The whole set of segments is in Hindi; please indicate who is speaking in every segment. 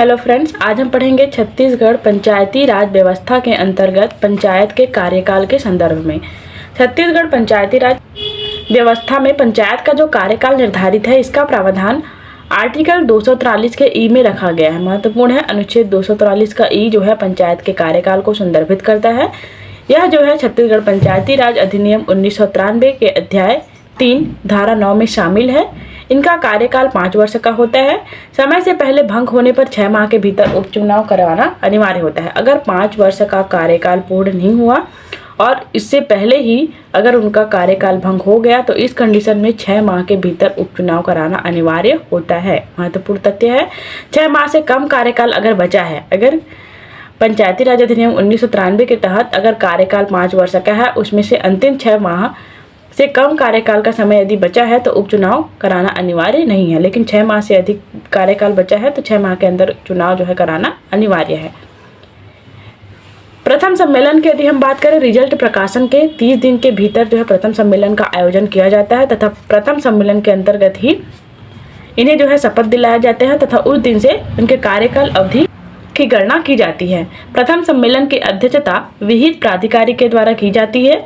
Speaker 1: हेलो फ्रेंड्स, आज हम पढ़ेंगे छत्तीसगढ़ पंचायती राज व्यवस्था के अंतर्गत पंचायत के कार्यकाल के संदर्भ में। छत्तीसगढ़ पंचायती राज व्यवस्था में पंचायत का जो कार्यकाल निर्धारित है, इसका प्रावधान आर्टिकल 243 के ई में रखा गया है। महत्वपूर्ण है, अनुच्छेद 243 का ई जो है पंचायत के कार्यकाल को संदर्भित करता है। यह जो है छत्तीसगढ़ पंचायती राज अधिनियम 1993 के अध्याय 3 धारा 9 में शामिल है। इनका कार्यकाल 5 वर्ष का होता है। समय से पहले भंग होने पर 6 माह के भीतर उपचुनाव करवाना अनिवार्य होता है। अगर 5 वर्ष का कार्यकाल पूर्ण नहीं हुआ और इससे पहले ही अगर उनका कार्यकाल भंग हो गया तो इस कंडीशन में 6 माह के भीतर उपचुनाव कराना अनिवार्य होता है। महत्वपूर्ण तथ्य है, 6 माह से कम कार्यकाल अगर बचा है, अगर पंचायती राज अधिनियम 1993 के तहत अगर कार्यकाल 5 वर्ष का है, उसमें से अंतिम 6 माह से कम कार्यकाल का समय यदि बचा है तो उपचुनाव कराना अनिवार्य नहीं है। लेकिन 6 माह से अधिक कार्यकाल बचा है तो 6 माह के अंदर चुनाव जो है कराना अनिवार्य है। प्रथम सम्मेलन की यदि हम बात करें, रिजल्ट प्रकाशन के 30 दिन के भीतर जो है प्रथम सम्मेलन का आयोजन किया जाता है तथा प्रथम सम्मेलन के अंतर्गत ही इन्हें जो है शपथ दिलाया जाते हैं तथा उस दिन से उनके कार्यकाल अवधि की गणना की जाती है। प्रथम सम्मेलन की अध्यक्षता विहित प्राधिकारी के द्वारा की जाती है।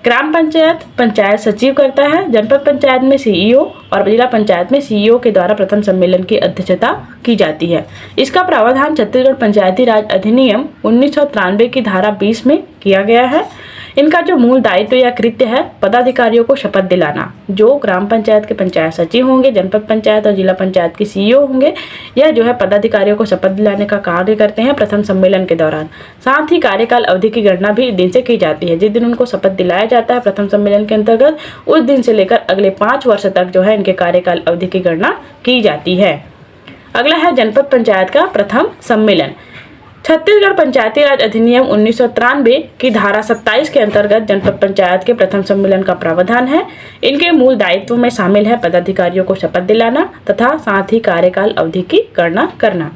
Speaker 1: ग्राम पंचायत पंचायत सचिव करता है। जनपद पंचायत में सीईओ और जिला पंचायत में सीईओ के द्वारा प्रथम सम्मेलन की अध्यक्षता की जाती है। इसका प्रावधान छत्तीसगढ़ पंचायती राज अधिनियम 1993 की धारा 20 में किया गया है। इनका जो मूल दायित्व या कृत्य है, पदाधिकारियों को शपथ दिलाना। जो ग्राम पंचायत के पंचायत सचिव होंगे, जनपद पंचायत और जिला पंचायत के सीईओ होंगे, यह जो है पदाधिकारियों को शपथ दिलाने का कार्य करते हैं प्रथम सम्मेलन के दौरान। साथ ही कार्यकाल अवधि की गणना भी इस दिन से की जाती है। जिस दिन उनको शपथ दिलाया जाता है प्रथम सम्मेलन के अंतर्गत, उस दिन से लेकर अगले 5 वर्ष तक जो है इनके कार्यकाल अवधि की गणना की जाती है। अगला है जनपद पंचायत का प्रथम सम्मेलन। छत्तीसगढ़ पंचायती राज अधिनियम 1993 की धारा 27 के अंतर्गत जनपद पंचायत के प्रथम सम्मेलन का प्रावधान है। इनके मूल दायित्व में शामिल है पदाधिकारियों को शपथ दिलाना तथा साथ ही कार्यकाल अवधि की गणना करना।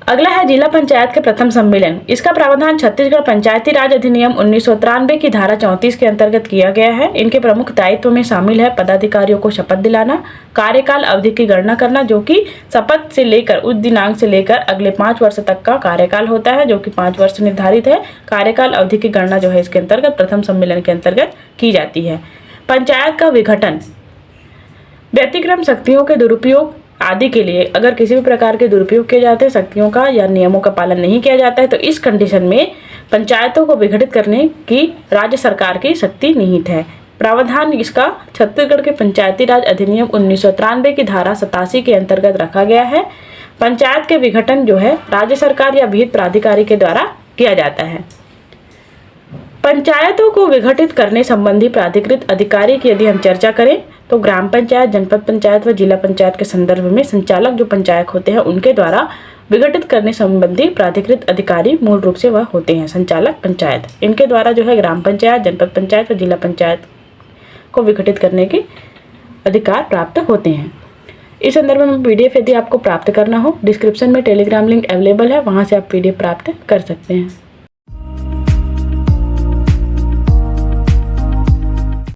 Speaker 1: अगला है जिला पंचायत के प्रथम सम्मेलन। इसका प्रावधान छत्तीसगढ़ पंचायती राज अधिनियम 1993 की धारा 34 के अंतर्गत किया गया है। इनके प्रमुख दायित्व में शामिल है पदाधिकारियों को शपथ दिलाना, कार्यकाल अवधि की गणना करना, जो कि शपथ से लेकर उस दिनांक से लेकर अगले 5 वर्ष तक का कार्यकाल होता है, जो कि 5 वर्ष निर्धारित है। कार्यकाल अवधि की गणना जो है इसके अंतर्गत प्रथम सम्मेलन के अंतर्गत की जाती है। पंचायत का विघटन, व्यतिक्रम शक्तियों के दुरुपयोग आदि के लिए अगर किसी भी प्रकार के दुरुपयोग किए जाते हैं, शक्तियों का या नियमों का पालन नहीं किया जाता है, तो इस कंडीशन में पंचायतों को विघटित करने की राज्य सरकार की शक्ति निहित है। प्रावधान इसका छत्तीसगढ़ के पंचायती राज अधिनियम 1993 की धारा 87 के अंतर्गत रखा गया है। पंचायत के विघटन जो है राज्य सरकार या विहित प्राधिकारी के द्वारा किया जाता है। पंचायतों को विघटित करने संबंधी प्राधिकृत अधिकारी की यदि हम चर्चा करें तो ग्राम पंचायत, जनपद पंचायत व जिला पंचायत के संदर्भ में संचालक जो पंचायत होते हैं उनके द्वारा विघटित करने संबंधी प्राधिकृत अधिकारी मूल रूप से वह होते हैं संचालक पंचायत। इनके द्वारा जो है ग्राम पंचायत, जनपद पंचायत व जिला पंचायत को विघटित करने के अधिकार प्राप्त होते हैं। इस संदर्भ में PDF यदि आपको प्राप्त करना हो, डिस्क्रिप्शन में टेलीग्राम लिंक अवेलेबल है, वहाँ से आप PDF प्राप्त कर सकते हैं।